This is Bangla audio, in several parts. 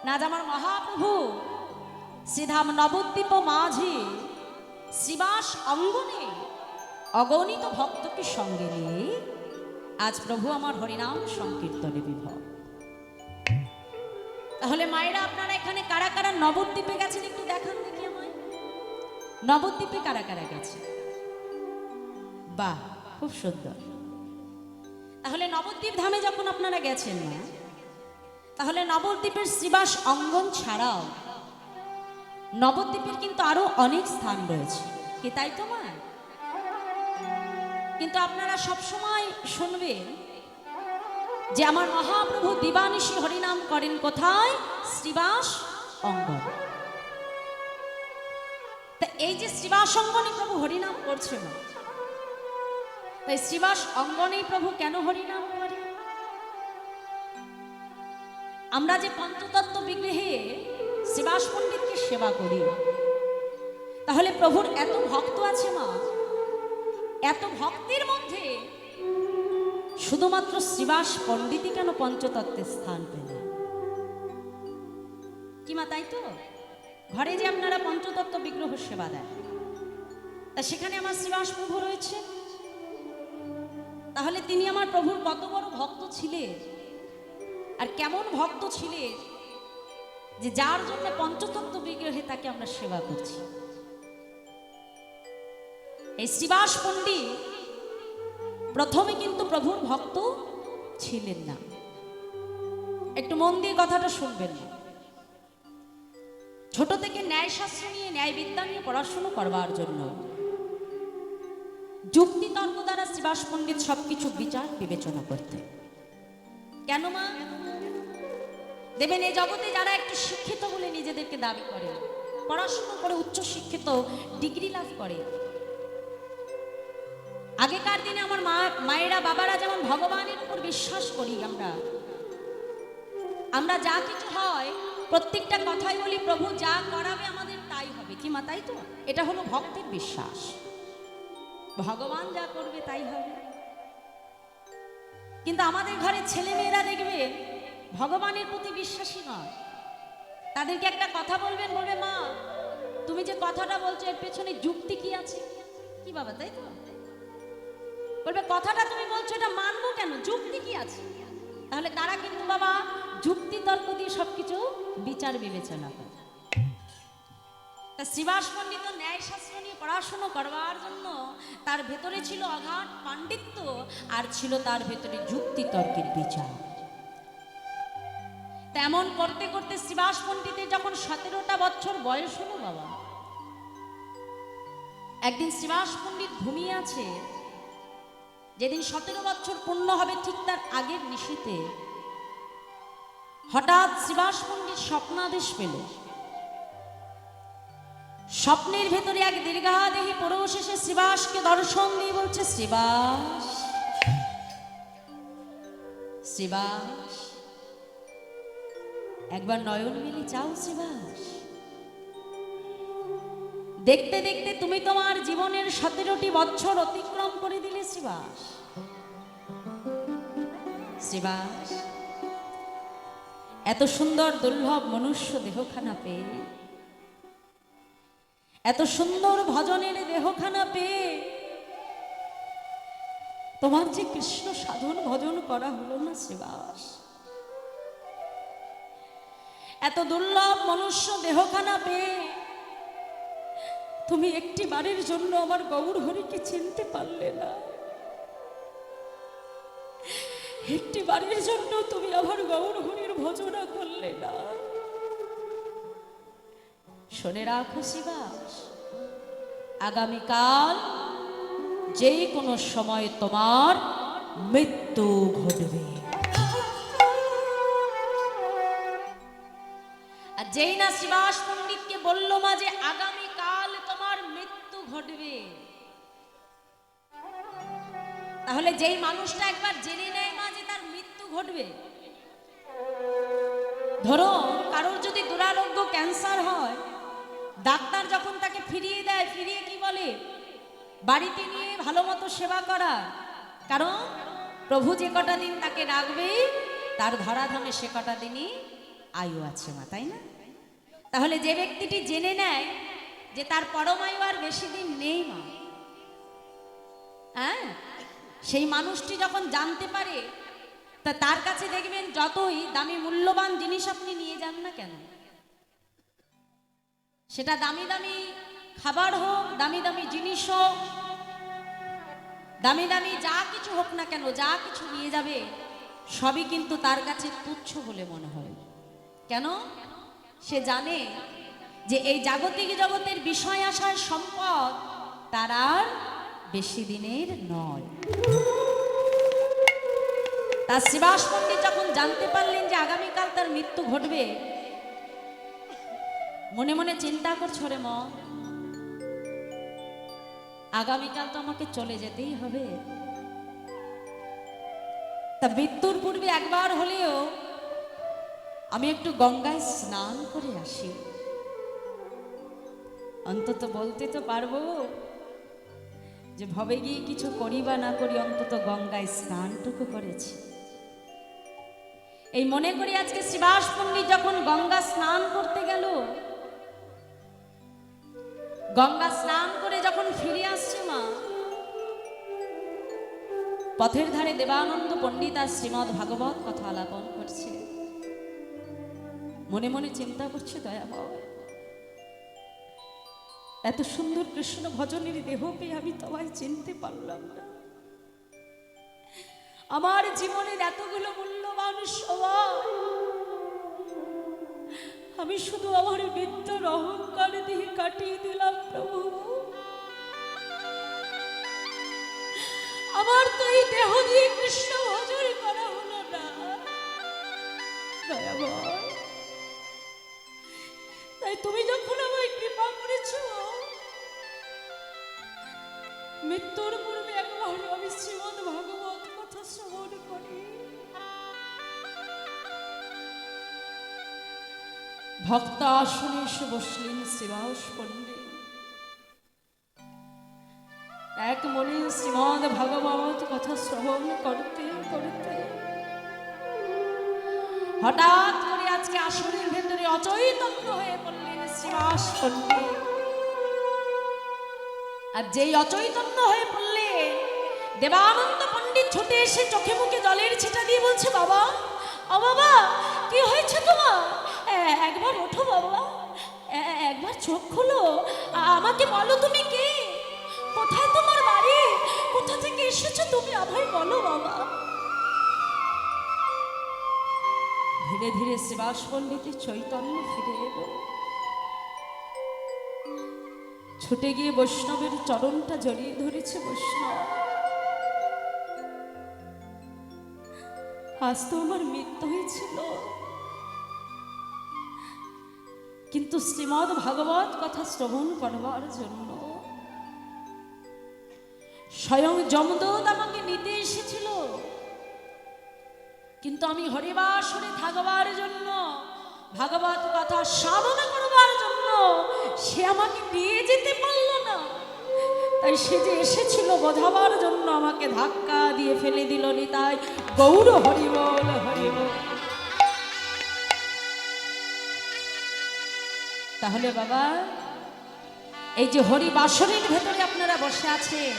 না যে আমার মহাপ্রভু শ্রীধাম নবদ্বীপ মাঝে শ্রীবাস অঙ্গনে অগণিত ভক্তকে সঙ্গে নিয়ে আজ প্রভু আমার হরিনাম সংকীর্তনে বিভব। তাহলে মায়েরা আপনারা এখানে কারা কারা নবদ্বীপে গেছেন একটু দেখান দেখি আমায়। নবদ্বীপে কারা কারা গেছে? বাহ, খুব সুন্দর। তাহলে নবদ্বীপ ধামে যখন আপনারা গেছেন না, তাহলে নবদ্বীপের শ্রীবাস অঙ্গন ছাড়াও নবদ্বীপের কিন্তু আরো অনেক স্থান রয়েছে, কি তাই তো মা? কিন্তু আপনারা সবসময় শুনবেন যে আমার মহাপ্রভু দিবানিশি হরিনাম করেন কোথায়? শ্রীবাস অঙ্গন। তা এই যে শ্রীবাস অঙ্গনে প্রভু হরিনাম করছে না, তাই শ্রীবাস অঙ্গনেই প্রভু কেন হরিনাম করে? আমরা যে পঞ্চতত্ত্ব বিগ্রহে শ্রীবাস পণ্ডিতকে সেবা করি, তাহলে প্রভুর এত ভক্ত আছে মা, এত ভক্তির মধ্যে শুধুমাত্র শ্রীবাস পণ্ডিতই কেন পঞ্চতত্ত্বের স্থান পেল? কি মা, তাই তো? ঘরে যে আপনারা পঞ্চতত্ত্ব বিগ্রহ সেবা দেন, তা সেখানে আমার শ্রীবাস প্রভু রয়েছে। তাহলে তিনি আমার প্রভুর কত বড় ভক্ত ছিলেন, আর কেমন ভক্ত ছিলেন যে যার জন্য পঞ্চতত্ত্ব বিগ্রহে তাকে আমরা সেবা করছি। এই শ্রীবাস পণ্ডিত প্রথমে কিন্তু প্রভুর ভক্ত ছিলেন না। একটু মন দিয়ে কথাটা শুনবেন না। ছোট থেকে ন্যায়শাস্ত্র নিয়ে, ন্যায় বিদ্যা নিয়ে পড়াশুনো করবার জন্য যুক্তি তর্ক দ্বারা শ্রীবাস পণ্ডিত সবকিছু বিচার বিবেচনা করতে। কেন মা? দেবেন এই জগতে যারা একটু শিক্ষিত বলে নিজেদেরকে দাবি করে, পড়াশুনো করে উচ্চ শিক্ষিত ডিগ্রি লাভ করে, আগেকার দিনে আমার মায়েরা বাবারা যেমন ভগবানের উপর বিশ্বাস করি, আমরা যা কিছু হয় প্রত্যেকটা কথাই বলি প্রভু যা করাবে আমাদের তাই হবে, কি মা, তাই তো? এটা হলো ভক্তের বিশ্বাস। ভগবান যা করবে তাই হবে। কিন্তু আমাদের ঘরে ছেলে মেয়েরা দেখবে ভগবানের প্রতি বিশ্বাসী নয়। তাদেরকে একটা কথা বলবেন, বলবে মা তুমি যে কথাটা বলছো এর পেছনে যুক্তি কি আছে? কি বাবা, তাই তো? বলবে কথাটা তুমি বলছো এটা মানবো কেন, যুক্তি কি আছে? তাহলে তারা কিন্তু বাবা যুক্তি তর্ক দিয়ে সবকিছু বিচার বিবেচনা করে। তা শ্রীবাস পণ্ডিত ন্যায় শাস্ত্র নিয়ে পড়াশুনো করবার জন্য তার ভেতরে ছিল অগাধ পাণ্ডিত্য, আর ছিল তার ভেতরে যুক্তি তর্কের বিচার। তেমন করতে করতে শ্রীবাস পণ্ডিতের যখন 17টা বছর বয়স হলো বাবা, একদিন শ্রীবাস পণ্ডিত ঘুমিয়ে আছে। যেদিন 17 বছর পূর্ণ হবে ঠিক তার আগের নিশীতে হঠাৎ শ্রীবাস পণ্ডিত স্বপ্নাদেশ পেল। স্বপ্নের ভেতরে এক দীর্ঘাদেহী পুরুষ এসে শ্রীবাসকে দর্শন দিয়ে বলছে, শ্রীবাস, শ্রীবাস, একবার নয়ন মেলে চাও শ্রীবাস। দেখতে দেখতে তুমি তোমার জীবনের 17টি বছর অতিক্রম করে দিলে শ্রীবাস। শ্রীবাস, এত সুন্দর দুর্লভ মনুষ্য দেহখানা পেয়ে, এত সুন্দর ভজনের দেহখানা পেয়ে তোমার যে কৃষ্ণ সাধন ভজন করা হলো না শ্রীবাস, এত দুর্লভ মনুষ্য দেহখানা পেয়ে তুমি একটি বারের জন্য আমার গৌর হরিকে চিনতে পারলে না। একটি বারের জন্য তুমি আমার গৌর হরির ভজনা করলে না। শুনে রাখো শ্রীবাস, আগামীকাল যে কোনো সময় তোমার মৃত্যু ঘটবে। আর যেই না শ্রীবাস পণ্ডিতকে বলল মা যে আগামীকাল তোমার মৃত্যু ঘটবে, তাহলে যেই মানুষটা একবার জেনে নেয় মা যে তার মৃত্যু ঘটবে, ধরো কারোর যদি দুরারোগ্য ক্যান্সার হয়, ডাক্তার যখন তাকে ফিরিয়ে দেয়, ফিরিয়ে কি বলে? বাড়িতে নিয়ে ভালো মতো সেবা করা। কারণ প্রভু যে কটা দিন তাকে রাখবে তার ধরাধামে সে কটা দিনই আয়ু আছে মা, তাই না? তাহলে যে ব্যক্তিটি জেনে নেয় যে তার পরমায়ু আর বেশি দিন নেই মা, হ্যাঁ, সেই মানুষটি যখন জানতে পারে, তা তার কাছে দেখবেন যতই দামি মূল্যবান জিনিস আপনি নিয়ে যান না কেন, সেটা দামি দামি খাবার হোক, দামি দামি জিনিস হোক, দামি দামি যা কিছু হোক না কেন, যা কিছু নিয়ে যাবে সবই কিন্তু তার কাছে তুচ্ছ বলে মনে হয়। কেন? সে জানে যে এই জাগতিক জগতের বিষয় আসার সম্পদ তার আর বেশি দিনের নয়। তার শ্রীবাস পণ্ডিত যখন জানতে পারলেন যে আগামীকাল তার মৃত্যু ঘটবে, মনে মনে চিন্তা করছো, রে মা, আগামীকাল তো আমাকে চলে যেতেই হবে, তা মৃত্যুর পূর্বে একবার হলেও আমি একটু গঙ্গায় স্নান করে আসি, অন্তত বলতে তো পারবো যে ভবে গিয়ে কিছু করি বা না করি, অন্তত গঙ্গায় স্নানটুকু করেছি। এই মনে করি আজকে শ্রীবাস পণ্ডিত যখন গঙ্গা স্নান করতে গেল, গঙ্গা স্নান করে যখন ফিরে আসছে মা, পথের ধারে দেবানন্দ পণ্ডিত আর শ্রীমদ ভাগবত কথা আলাপন করছে, মনে মনে চিন্তা করছে, দয়াময়, এত সুন্দর কৃষ্ণ ভজনের দেহ পেয়ে আমি তোমায় চিনতে পারলাম না, আমার জীবনের এতগুলো মূল্যবান সময় আমি শুধু আমার বিদ্যার অহংকার দিয়ে কাটিয়ে দিলাম। প্রভু, আমার তো এই দেহ দিয়ে কৃষ্ণ ভজন করা হলো না, দয়াময়, তাই তুমি যখন আমায় কৃপা করেছ, মৃত্যুর পূর্বে একবার আমি শ্রীমদ ভাগবত কথা শ্রবণ করি। ভক্ত আসনে এসে বসলেন শ্রীবাস পণ্ডিত, এক মনে শ্রীমদ ভাগবত কথা শ্রবণ করতে করতে হঠাৎ করে আজকে আসনের ভেতরে অচৈতন্য হয়ে পড়লেন শ্রীবাস পণ্ডিত। আর যেই অচৈতন্য হয়ে পড়লে দেবানন্দ পণ্ডিত ছুটে এসে চোখে মুখে জলের ছিটা দিয়ে বলছে, বাবা, ও বাবা, কি হয়েছে তোমার? একবার ওঠো বাবা, একবার চোখ খোলো, আমাকে বলো তুমি কে, কোথায় তোমার বাড়ি, কোথা থেকে এসেছো তুমি, আমায় বলো বাবা। ধীরে ধীরে শ্রীবাস পণ্ডিতের চৈতন্য ফিরে এলো, ছুটে গিয়ে বৈষ্ণবের চরণটা জড়িয়ে ধরেছে। বৈষ্ণব, আজ তো আমার মৃত্যু হয়েছিল, কিন্তু শ্রীমদ ভাগবত কথা শ্রবণ করবার জন্য স্বয়ং যমদূত আমাকে নিতে এসেছিল, কিন্তু আমি হরিবাসরে থাকবার জন্য, ভাগবত কথা শ্রবণ করবার জন্য সে আমাকে নিয়ে যেতে পারল না। তাই সে যে এসেছিল বোঝাবার জন্য আমাকে ধাক্কা দিয়ে ফেলে দিল। নিতাই গৌর হরিবল হরিবল। তাহলে বাবা, এই যে হরিবাসরের ভেতরে আপনারা বসে আছেন,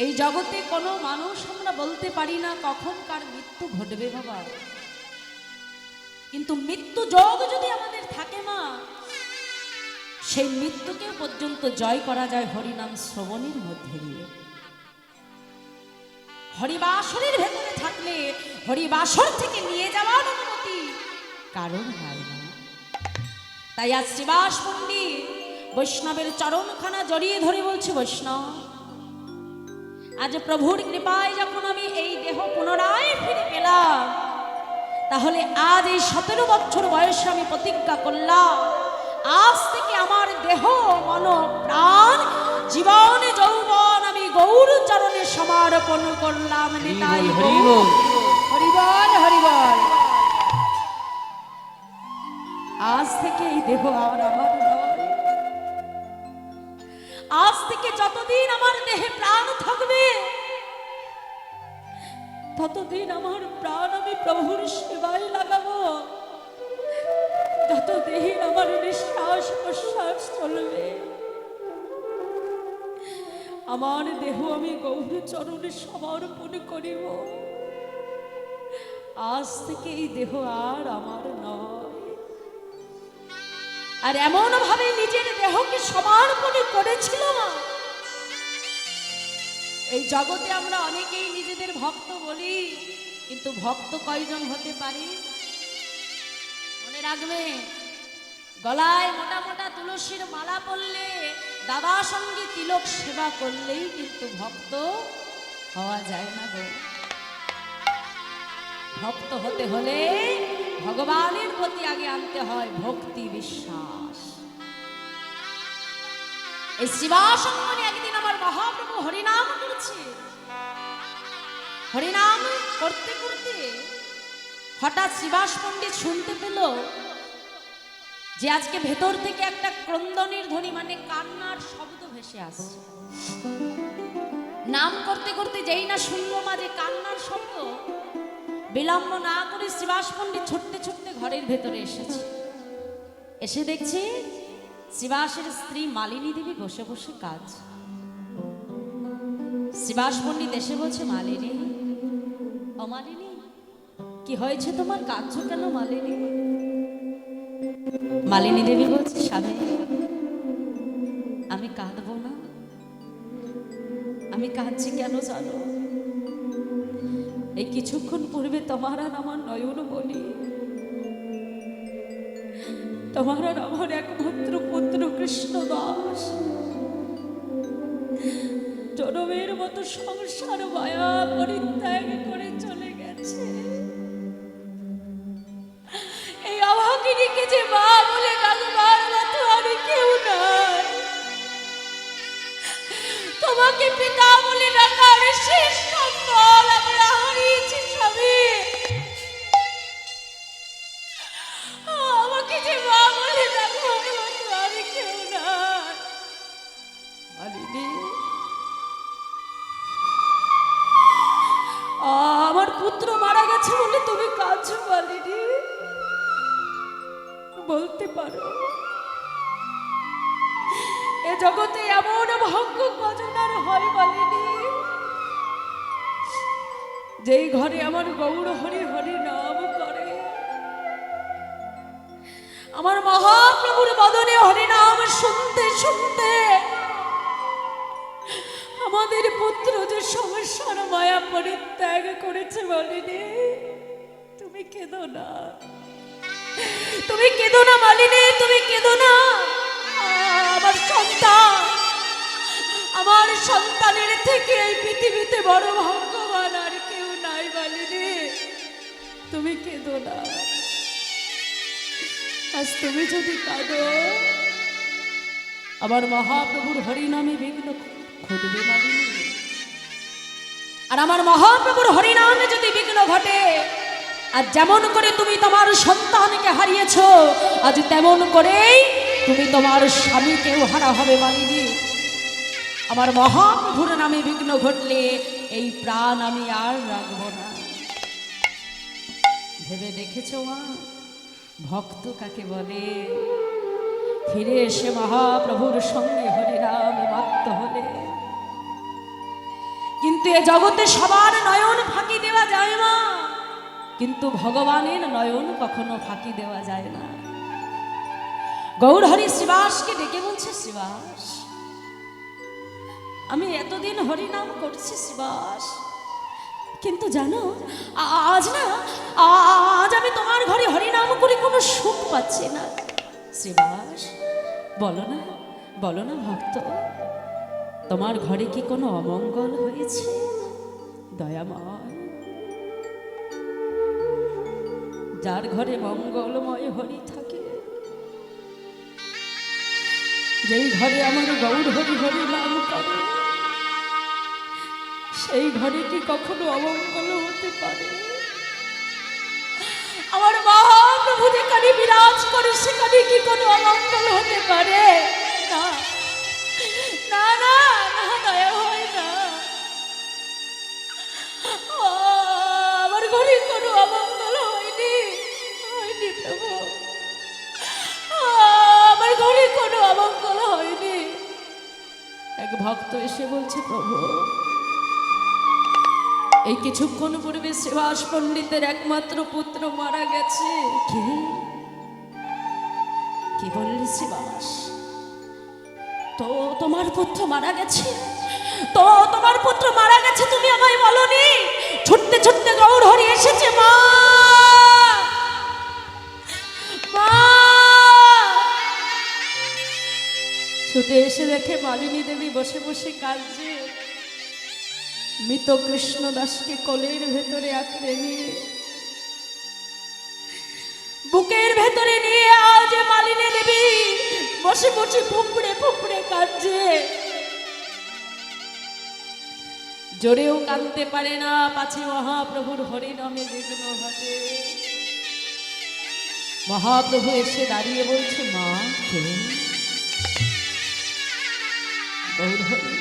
এই জগতে কোনো মানুষ আমরা বলতে পারি না কখন কার মৃত্যু ঘটবে বাবা, কিন্তু মৃত্যু যোগ যদি আমাদের থাকে মা, সেই মৃত্যুকে পর্যন্ত জয় করা যায় হরিনাম শ্রবণের মধ্যে দিয়ে। হরিবাসরের ভেতরে থাকলে হরিবাসর থেকে নিয়ে যাওয়ার অনুমতি কারণ হয় না। তাই আজ শ্রীবাস পণ্ডিত বৈষ্ণবের চরণখানা জড়িয়ে ধরে বলছে, বৈষ্ণব, আজ প্রভুর কৃপায় যখন আমি এই দেহ পুনরায় ফিরে পেলাম, তাহলে আজ এই 17 বছর বয়সে আমি প্রতিজ্ঞা করলাম, আজ থেকে আমার দেহ, মন, প্রাণ, জীবন, যৌবন আমি গৌর চরণে সমর্পণ করলাম। নিতাই হরিবল হরিবল হরিবল। আজ থেকে এই দেহ আর আমার নয়, আজ থেকে যতদিন আমার দেহে প্রাণ থাকবে ততদিন আমার প্রাণ আমি প্রভুর সেবায় লাগাবো, যতদিন আমার নিঃশ্বাস প্রশ্বাস চলবে। আমার দেহ আমি গৌর চরণে সমর্পণ করিব। আজ থেকে এই দেহ আর আমার নয়। আর এমন ভাবে নিজের দেহকে সমর্পণ করেছিল মা। এই জগতে আমরা অনেকেই নিজেদের ভক্ত বলি, কিন্তু ভক্ত কয়জন হতে পারে? মনে রাখবে, গলায় মোটা মোটা তুলসীর মালা পরলে, দাদা সঙ্গে তিলক সেবা করলেই কিন্তু ভক্ত হওয়া যায় না গো। ভক্ত হতে হলে ভগবানের প্রতি আগে আনতে হয় ভক্তি বিশ্বাস। এই শিবাসঙ্গনে একদিন আমার মহাপ্রভু হরিনাম করছে। হরিনাম করতে করতে হঠাৎ শিবাস পণ্ডিত শুনতে পেল যে আজকে ভেতর থেকে একটা ক্রন্দনের ধ্বনি, মানে কান্নার শব্দ ভেসে আসছে। নাম করতে করতে যেই না শুনলো মা যে কান্নার শব্দ, বিলম্ব না করে শিবাস পণ্ডিত ছুটতে ছুটতে ঘরের ভেতরে এসেছে। এসে দেখছে শিবাসের স্ত্রী মালিনী দেবী বসে বসে কাজ। শিবাস পণ্ডিত এসে বলছে, মালিনী, ও মালিনী, কি হয়েছে তোমার, কাঁদছো কেন মালিনী? মালিনী দেবী বলছে, স্বামী, আমি কাঁদবো না। আমি কাঁদছি কেন জানো? এই কিছুক্ষণ পূর্বে তোমার আর আমার নয়ন বলি, তোমার আর আমার একমাত্র পুত্র কৃষ্ণ দাস জনমের মতো সংসার মায়া পরিত্যাগ করে চলে গেছে। এই অভাগিনীকে যে মা বলে ডাকবার মতো আর কেউ নাই। তোমাকে পিতা বলে ডাকার শেষ সম্বল আমরা হারিয়েছি স্বামী। আমাকে যে মা বলে ডাকবার মতো আর কেউ নাই। মালিনী, আমার পুত্র মারা গেছে বলে তুমি কাঁদছো মালিনী? বলতে পারো এ জগতে এমন ভাগ্য কজন আর হয় মালিনী, যেই ঘরে আমার গৌর হরি হরি নাম করে, আমার মহাপ্রভুর বদনে হরিনাম শুনতে শুনতে আমাদের পুত্র যে সংসার মায়া পরিত্যাগ করেছে মালিনী। তুমি কেঁদো না, তুমি কেঁদো না মালিনী, তুমি কেঁদো না। আমার সন্তান, আমার সন্তানের থেকে এই পৃথিবীতে বড় ভাগ্যবান আর কেউ নাই মালিনী। তুমি কেঁদো না। আজ তুমি যদি কাঁদো, আমার মহাপ্রভুর হরিনামে বিঘ্ন ঘটবে মালিনী। আর আমার মহাপ্রভুর হরিনামে যদি বিঘ্ন ঘটে, আর যেমন করে তুমি তোমার সন্তানকে হারিয়েছো, আজ তেমন করেই তুমি তোমার স্বামীকেও হারা হবে মালিনী। আমার মহাপ্রভুর নামে বিঘ্ন ঘটলে এই প্রাণ আমি আর রাখবো না। ভেবে দেখেছো মা, ভক্ত কাকে বলে? ফিরে এসে মহাপ্রভুর সঙ্গে হরিনামে মত্ত হলে। কিন্তু এ জগতে সবার নয়ন ফাঁকি দেওয়া যায় না, কিন্তু ভগবানের নয়ন কখনো ফাঁকি দেওয়া যায় না। গৌরহরি শিবাসকে ডেকে বলছে, শিবাস, আমি এতদিন হরিনাম করছি শিবাস, কিন্তু জানো আজ না, আজ আমি তোমার ঘরে হরিনাম করে কোনো সুখ পাচ্ছি না। শিবাস, বলো না, বলো না ভক্ত, তোমার ঘরে কি কোনো অমঙ্গল হয়েছে? দয়াময়, যার ঘরে মঙ্গলময় হরি থাকে, যেই ঘরে আমার গৌর হরি হরি নাম করে, সেই ঘরে কি কখনো অমঙ্গল হতে পারে? আমার মহাপ্রভু যেখানে বিরাজ করে সেখানে কি কোনো অমঙ্গল হতে পারে? না না না, দয়া হয় না। প্রভু, আমার ঘরে কোনো অমঙ্গল হয়নি। এক ভক্ত এসে বলছে, প্রভু এই কিছুক্ষণ পূর্বে শ্রীবাস পণ্ডিতের একমাত্র পুত্র মারা গেছে। কি বললি শ্রীবাস? তো তোমার পুত্র মারা গেছে? তো তোমার পুত্র মারা গেছে, তুমি আমায় বলনি? ছুটতে ছুটতে গৌর হরি এসেছে। মা, মা! ছুটে এসে দেখে মালিনী দেবী বসে বসে কাঁদছে। মৃত কৃষ্ণ দাসকে কোলের ভেতরে আঁকড়ে নিয়ে, বুকের ভেতরে নিয়ে আজ মালিনী দেবী বসে বসে ফুপড়ে ফুপড়ে কাঁদছে। জোরেও কাঁদতে পারে না, পাছে মহাপ্রভুর হরিনামে বিঘ্ন ঘটে। মহাপ্রভু এসে দাঁড়িয়ে বলছে, মা কে? গৌর হরি,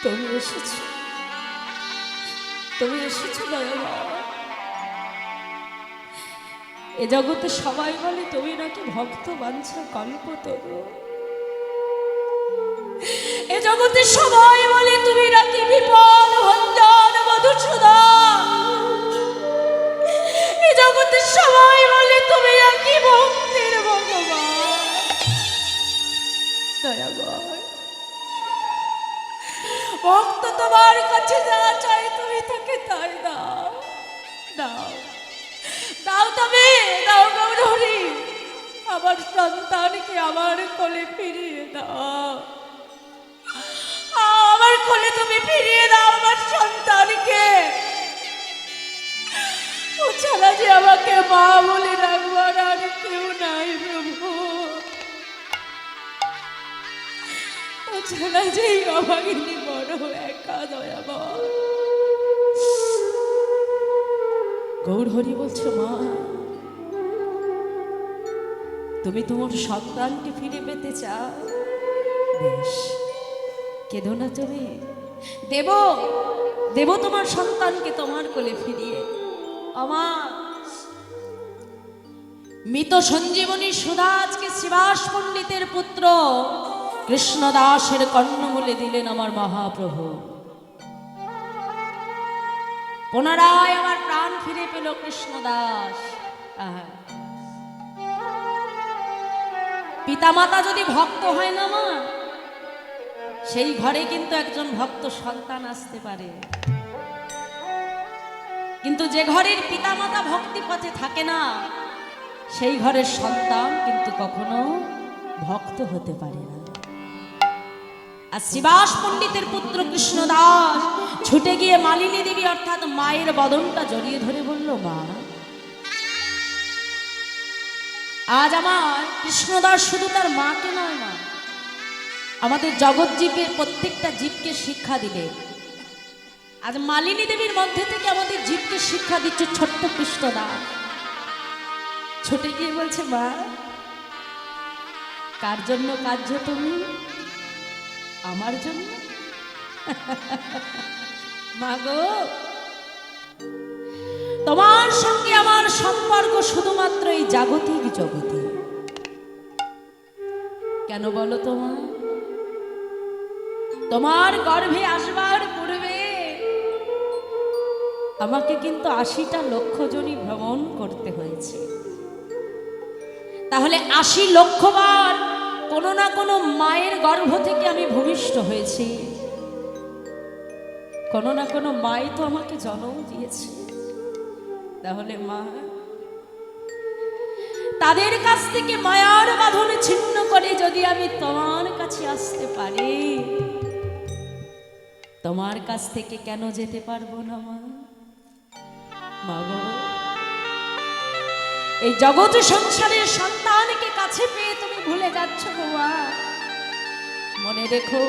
তুমি এসেছো, তুমি এসেছো দয়াময়। এ জগতে সবাই বলে তুমি নাকি ভক্ত বাঞ্ছা কল্পতরু। এ জগতে সবাই বলে তুমি নাকি বিপদ ভঞ্জন মধুসূদন। এ জগতে সবাই বলে তুমি নাকি ভক্তির ভগবান। দয়াময়, ভক্ত তোমার কাছে যা চাই তুমি তাকে তাই দাও। দাও, দাও, তবে দাও গৌর হরি, আমার সন্তানকে আমার কোলে ফিরিয়ে দাও। আমার কোলে তুমি ফিরিয়ে দাও আমার সন্তানকে। ও ছাড়া যে আমাকে মা বলে রাখবার আর কেউ নাই প্রভু। ও ছাড়া যে অভাগিনী বড় একা দয়াময়। গৌর হরি বলছো, মা তুমি তোমার সন্তানকে ফিরে পেতে চাও? বেশ, কেঁদো না তুমি, দেব দেব তোমার সন্তানকে তোমার কোলে ফিরিয়ে। আমার মৃত সঞ্জীবনী সুধা আজকে শ্রীবাস পণ্ডিতের পুত্র কৃষ্ণদাসের কর্ণমূলে দিলেন আমার মহাপ্রভু। পুনরায় আমার প্রাণ ফিরে পেল কৃষ্ণদাস। পিতামাতা যদি ভক্ত হয় না মা, সেই ঘরে কিন্তু একজন ভক্ত সন্তান আসতে পারে। কিন্তু যে ঘরের পিতামাতা ভক্তি পথে থাকে না, সেই ঘরের সন্তান কিন্তু কখনো ভক্ত হতে পারে না। আর শ্রীবাস পণ্ডিতের পুত্র কৃষ্ণদাস ছুটে গিয়ে মালিনী দেবী অর্থাৎ মায়ের বদনটা জড়িয়ে ধরে বলল, মা আজ আমার কৃষ্ণদাস শুধু তার মাকে নয়, মা আমাদের জগৎ জীবের প্রত্যেকটা জীবকে শিক্ষা দিলে। আজ মালিনী দেবীর মধ্যে থেকে আমাদের জীবকে শিক্ষা দিচ্ছে ছোট্ট কৃষ্ণদাস। ছুটে গিয়ে বলছে, মা কার জন্য কার্য তুমি? আমার জন্য। মা গো, তোমার সঙ্গে আমার সম্পর্ক শুধুমাত্র এই জাগতিক জগতে। কেন বলো তোমার? তোমার গর্ভে আসবার পূর্বে আমাকে কিন্তু ৮০টা লক্ষ জনই ভ্রমণ করতে হয়েছে। তাহলে ৮০ লক্ষবার কোনো না কোনো মায়ের গর্ভ থেকে আমি ভূমিষ্ঠ হয়েছি। কোনো না কোনো মাই তো আমাকে জন্ম দিয়েছে। তাহলে মা, তাদের কাছ থেকে মায়ার বাঁধনে ছিন্ন করে যদি আমি তোমার কাছে আসতে পারি, তোমার কাছ থেকে কেন যেতে পারবো না মা? মা গো, এই জগৎ সংসারের সন্তানকে কাছে পেয়ে তুমি ভুলে যাচ্ছ গো মা। মনে রেখো,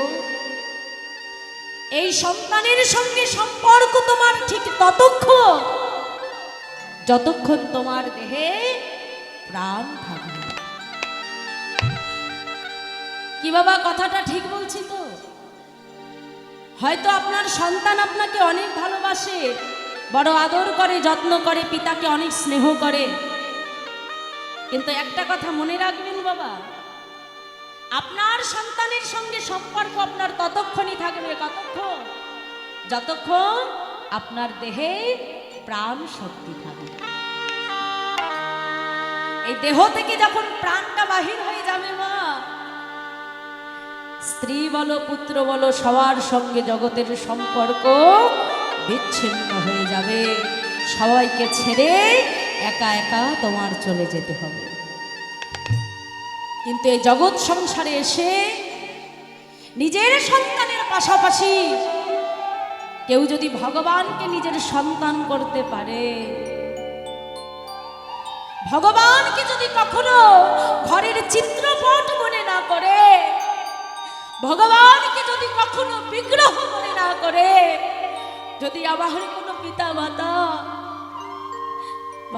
এই সন্তানের সঙ্গে সম্পর্ক তোমার ঠিক ততক্ষণ যতক্ষণ তোমার দেহে প্রাণ থাকবে। কি বাবা, কথাটা ঠিক বলছি তো? হয়তো আপনার সন্তান আপনাকে অনেক ভালোবাসে, বড় আদর করে, যত্ন করে, পিতাকে অনেক স্নেহ করে। কিন্তু একটা কথা মনে রাখবেন বাবা, আপনার সন্তানের সঙ্গে সম্পর্ক আপনার ততক্ষণই থাকবে, কতক্ষণ? যতক্ষণ আপনার দেহে প্রাণ শক্তি থাকবে। এই দেহ থেকে যখন প্রাণটা বাহির হয়ে যাবে মা, স্ত্রী বলো, পুত্র বলো, সবার সঙ্গে জগতের সম্পর্ক বিচ্ছিন্ন হয়ে যাবে। সবাইকে ছেড়ে একা একা তোমার চলে যেতে হবে। কিন্তু এই জগৎ সংসারে এসে নিজের সন্তানের পাশাপাশি কেউ যদি ভগবানকে নিজের সন্তান করতে পারে, ভগবানকে যদি কখনো ঘরের চিত্রপট মনে না করে, ভগবানকে যদি কখনো বিগ্রহ মনে না করে, যদি আমার কোনো পিতা মাতা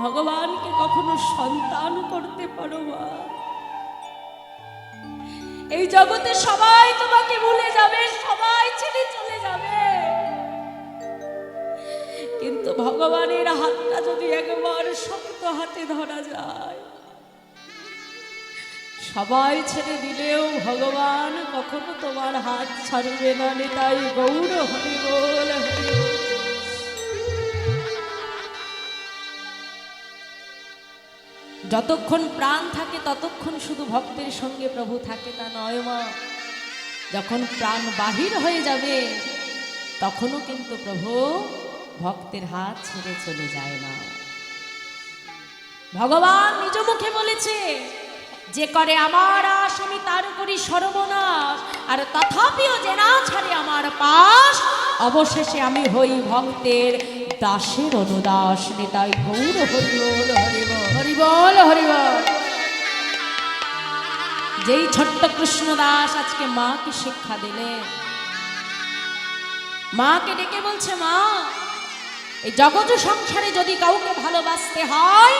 ভগবানকে কখনো সন্তান করতে পারো মা, এই জগতে সবাই তোমাকে ভুলে যাবে, সবাই ছেড়ে চলে যাবে, কিন্তু ভগবানের হাতটা যদি একবার শক্ত হাতে ধরা যায়, সবাই ছেড়ে দিলেও ভগবান কখনো তোমার হাত ছাড়বে না। নিতাই গৌর হরি বল, হরি বল। যতক্ষণ প্রাণ থাকে ততক্ষণ শুধু ভক্তের সঙ্গে প্রভু থাকে তা নয় মা, যখন প্রাণ বাহির হয়ে যাবে তখনও কিন্তু প্রভু ভক্তের হাত ছেড়ে চলে যায় না। ভগবান নিজ মুখে বলেছে, যে করে আমার আশ আমি তার করি সর্বনাশ, আর তথাপিও যে না ছাড়ে আমার পাশ, অবশেষে আমি হই ভক্তের দাসের অনুদাস। নিতাই গৌর হরি বল, হরি বল, হরি বল, হরি বল। যেই ছোট্ট কৃষ্ণদাস আজকে মাকে শিক্ষা দিলেন, মাকে ডেকে বলছে, মা এই জগৎ সংসারে যদি কাউকে ভালোবাসতে হয়,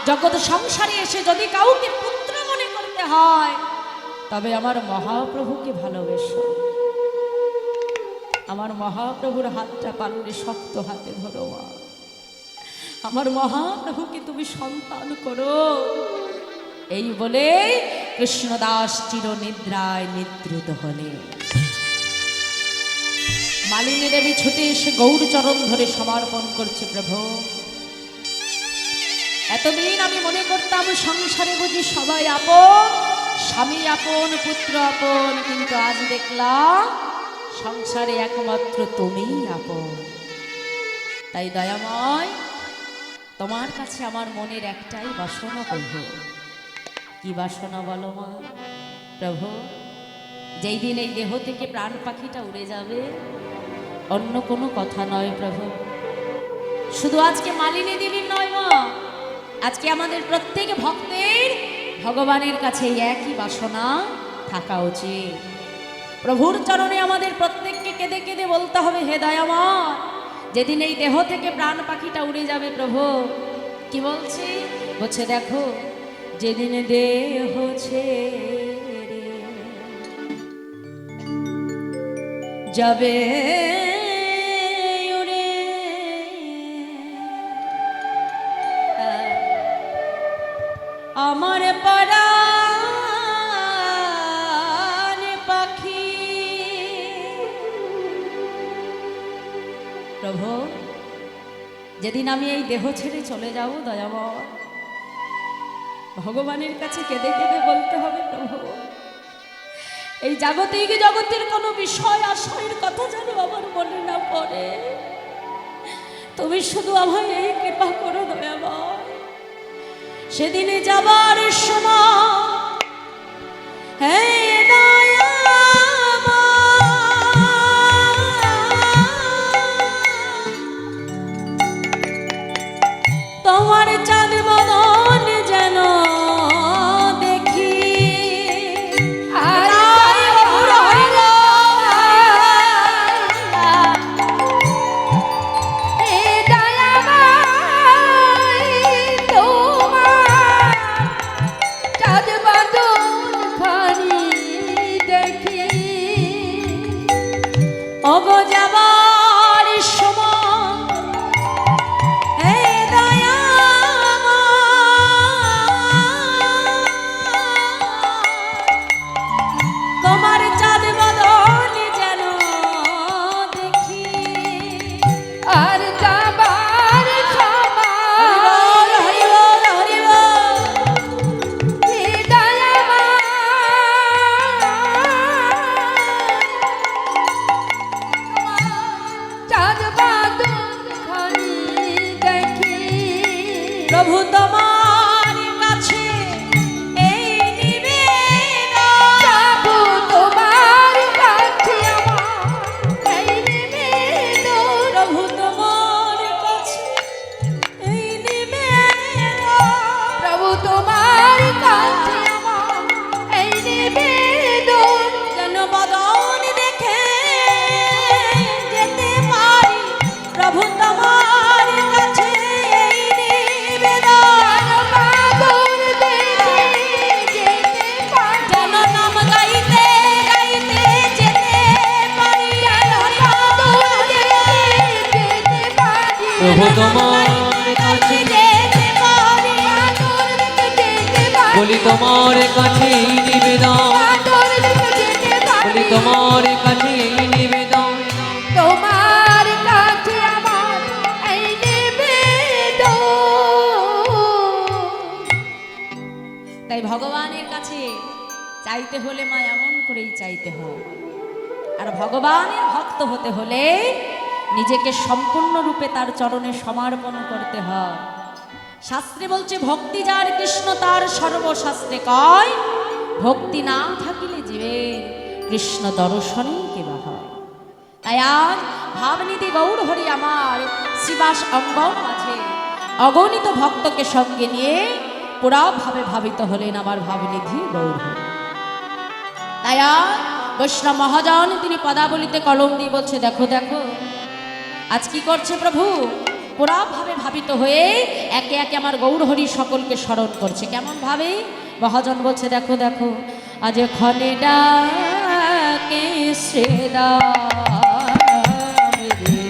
জগৎ সংসারে এসে যদি কাউকে পুত্র মনে করতে হয়, তবে আমার মহাপ্রভুকে ভালোবেসো। আমার মহাপ্রভুর হাতটা পারলে শক্ত হাতে ধরো মা, আমার মহাপ্রভুকে তুমি সন্তান করো। এই বলে কৃষ্ণদাস চির নিদ্রায় নিদ্রিত হলে মালিনী দেবী ছুটে এসে গৌর চরণ ধরে সমর্পণ করছে, প্রভু এতদিন আমি মনে করতাম সংসারে বুঝি সবাই আপন, স্বামী আপন, পুত্র আপন, কিন্তু আজ দেখলাম সংসারে একমাত্র তুমিই আপন। তাই দয়াময়, তোমার কাছে আমার মনের একটাই বাসনা প্রভু। কি বাসনা বলো মা? প্রভু যেই দিন এই দেহ থেকে প্রাণ পাখিটা উড়ে যাবে, অন্য কোনো কথা নয় প্রভু, শুধু আজকে মালিনী দেবীর নয় মা, আজকে আমাদের প্রত্যেক ভক্তের ভগবানের কাছে একই বাসনা থাকা উচিত। প্রভুর চরণে আমাদের প্রত্যেককে কেঁদে কেঁদে বলতে হবে, হে দয়াময়, যেদিন এই দেহ থেকে প্রাণ পাখিটা উড়ে যাবে প্রভু, কি বলছি? বলছে দেখো, যেদিন দেহ ছেড়ে যাবে উড়ে, আমার পরাণ পাখি, প্রভু যেদিন আমি এই দেহ ছেড়ে চলে যাব দয়াময়, ভগবানের কাছে কেঁদে কেঁদে বলতে হবে, প্রভু এই জাগতিক জগতের কোনো বিষয় আশয়ের কথা যেন আমার মনে না পড়ে, তুমি শুধু আমায় এই কৃপা করো দয়াময়। সেদিনে যাবার সময় হে তোমার চাঁদ বদন যেন দেখি, তোমার চাঁদ বদন ফানি তোমার কাছে এই নিবেদন, প্রভু তোমার কাছে আমার এই নিবেদন, প্রভু তোমার কাছে এই নিবেদন, প্রভু তোমার কাছে আমার এই নিবেদন, যেন বদন দেখে যেতে পারি, প্রভু তোমার কাছে এই নিবেদন, বাদর দেখে যেতে পারি, যেন নাম গাইতে গাইতে যেতে পারি, বাদর দেখে যেতে পারি, প্রভু তোমার কাছে যেতে পারি, বাদর দেখে যেতে পারি, বলি তোমার কাছে এই নিবেদন, বাদর দেখে যেতে পারি, বলি তোমার কাছে এই নিবেদন। তোমার কাছে আমার এই নিবেদন। তাই ভগবানের কাছে চাইতে হলে মা এমন করেই চাইতে হয়। আর ভগবানের ভক্ত হতে হলে নিজেকে সম্পূর্ণরূপে তার চরণে সমর্পণ করতে হয়। শাস্ত্রে বলছে ভক্তি যার কৃষ্ণ তার সর্বশাস্ত্রে কয়, ভক্তি না থাকিলে জীবের কৃষ্ণ দর্শনেই কেবা হয়। তাই আজ ভাবনিধি গৌর হরি আমার শিবাস অঙ্গন মাঝে অগণিত ভক্তকে সঙ্গে নিয়ে পুরাভাবে ভাবিত হলেন আমার ভাবনিধি গৌর হরি। তাই আজ বৈষ্ণব মহাজন তিনি পদাবলিতে কলম দিয়ে বলছে, দেখো দেখো আজ কি করছে প্রভু, পুরাভাবে ভাবিত হয়ে একে একে আমার গৌর হরি সকলকে স্মরণ করছে। কেমন ভাবে মহাজন বলছে, দেখো দেখো আজ ক্ষণে ডাকে শ্রীরাম রে,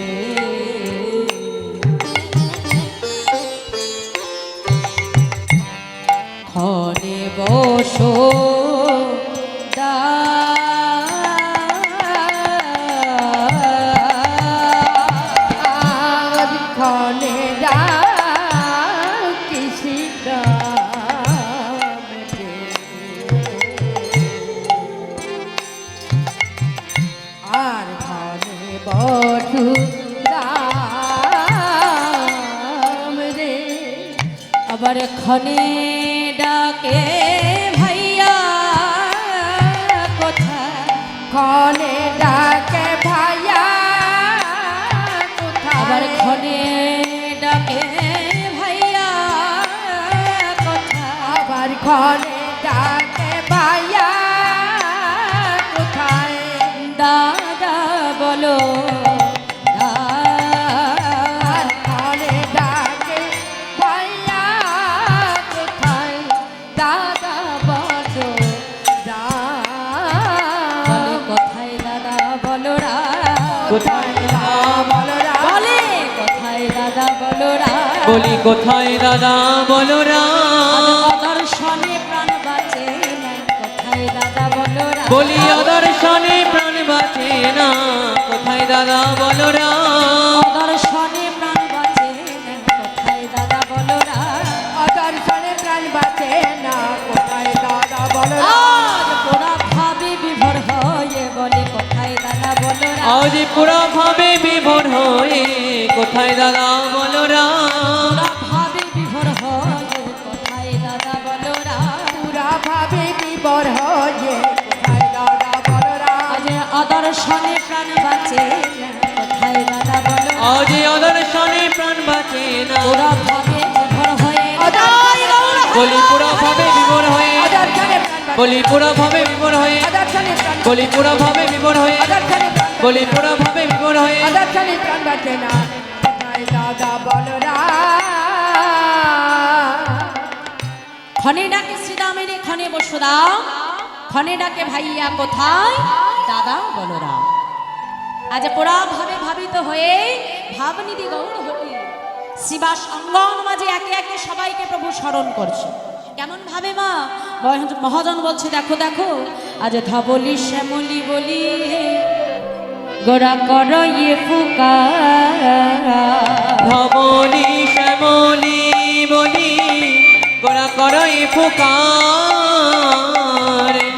ক্ষণে বসো আর ক্ষণে ডাকি শ্রীরাম রে, আর ক্ষণে বসু রাম রে, আবার ক্ষণে ডাকে ভাইয়া কোথায়, ক্ষণে ডাকে ভাইয়া কোথায়, আবার ক্ষণে ডাকে ভাইয়া কোথায়, আবার ক্ষণে ডাকে ভাইয়া কোথায়, দাদা বলো আর ক্ষণে ডাকে ভাইয়া কোথায়, দাদা বলো বলে রাম, কোথায় দাদা বলো রা, কোথায় বলো রাম, বলে কোথায় দাদা বলো রা, বলি কোথায় দাদা বলো আজ রাম, অদর্শনে প্রাণ বাঁচে না, কোথায় দাদা বলো রা, বলি অদর্শনে প্রাণ বাঁচে না, কোথায় দাদা বলো রাম, অদর্শনে প্রাণ বাঁচে না, কোথায় দাদা বলো রা, অদর্শনে প্রাণ বাঁচে না, কোথায় দাদা বলো রাম, আজ পোড়া ভাবে বিভোর হয়ে বলে কোথায় দাদা বলো রা, আজ পুরা ভাবে বিভোর হয়ে কোথায় দাদা বলো রাম, পোড়া ভাবে বিভোর হয়ে কোথায় দাদা বলো রা, পুরা ভাবে বিবর হয়ে কোথায় দাদা বলো রাম, আজ অদর্শনে প্রাণ বাঁচে না, কোথায় দাদা বলো রা, আজ অদর্শনে প্রাণ বাঁচে না, পোড়া ভাবে বিভোর হয়ে বলি পুরা ভাবে বিভোর হয়ে, অদর্শনে প্রাণ বাঁচে, বলি পুরা ভাবে বিভোর হয়ে, অদর্শনে প্রাণ, বলি পুরা ভাবে বিভোর হয়ে, অদর্শনে প্রাণ, বলি পুরা ভাবে বিভোর হয়ে, অদর্শনে প্রাণ বাঁচে না, কোথায় দাদা বলো রাম, ক্ষণে ডাকে শ্রীরামের ক্ষণে বসুরাম, ক্ষণে ডাকে ভাইয়া কোথায় দাদা বলরাম। আজ পোড়া ভাবে ভাবিত হয়ে ভাবনিধি গৌর হরি শিবাস অঙ্গন মাঝে একে একে সবাইকে প্রভু স্মরণ করছে। কেমন ভাবে মা মহাজন বলছে, দেখো দেখো আজ ধবলি শ্যামলি বলি গোরা কর ইয়ে ফুকারা, ধবলি শ্যামলি বলি গোরা করই ফুকার,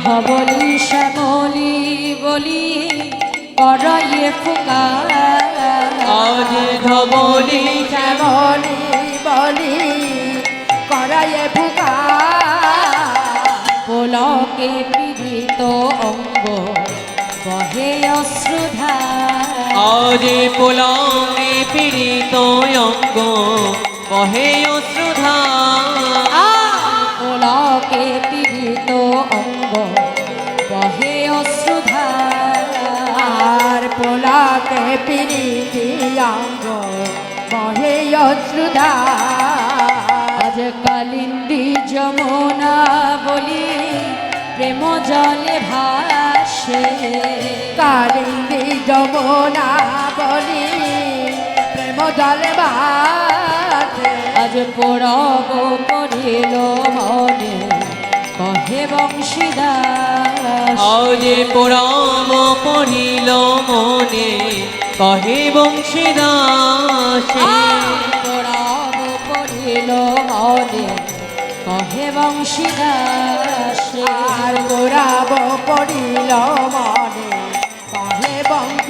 ধবলি শ্যামলি বলি কর ইয়ে ফুকারা, আজ ধবলি শ্যামলি বলি আয়ে ফুকা পুলকে পীড়িত অঙ্গ বহে অশ্রুধার আজ পুলকে পীড়িত অঙ্গ বহে অশ্রুধার পুলকে পীড়িত অঙ্গ বহে অশ্রুধার আর পোলাকে পিরিতি অঙ্গ বহে অশ্রুধা আজ কালিন্দী যমুনা বলি প্রেম জলে ভাসে কালিন্দী যমুনা বলি প্রেম জলে বাসে আজ পরব পড়িল মনে কহে বংশীদাস আজ পুরাম পড়িল মনে কহে বংশীদাসে পরব পড়িল মনে কহে বংশীদাস আর গোরাব পড়িল মনে কহে বংশ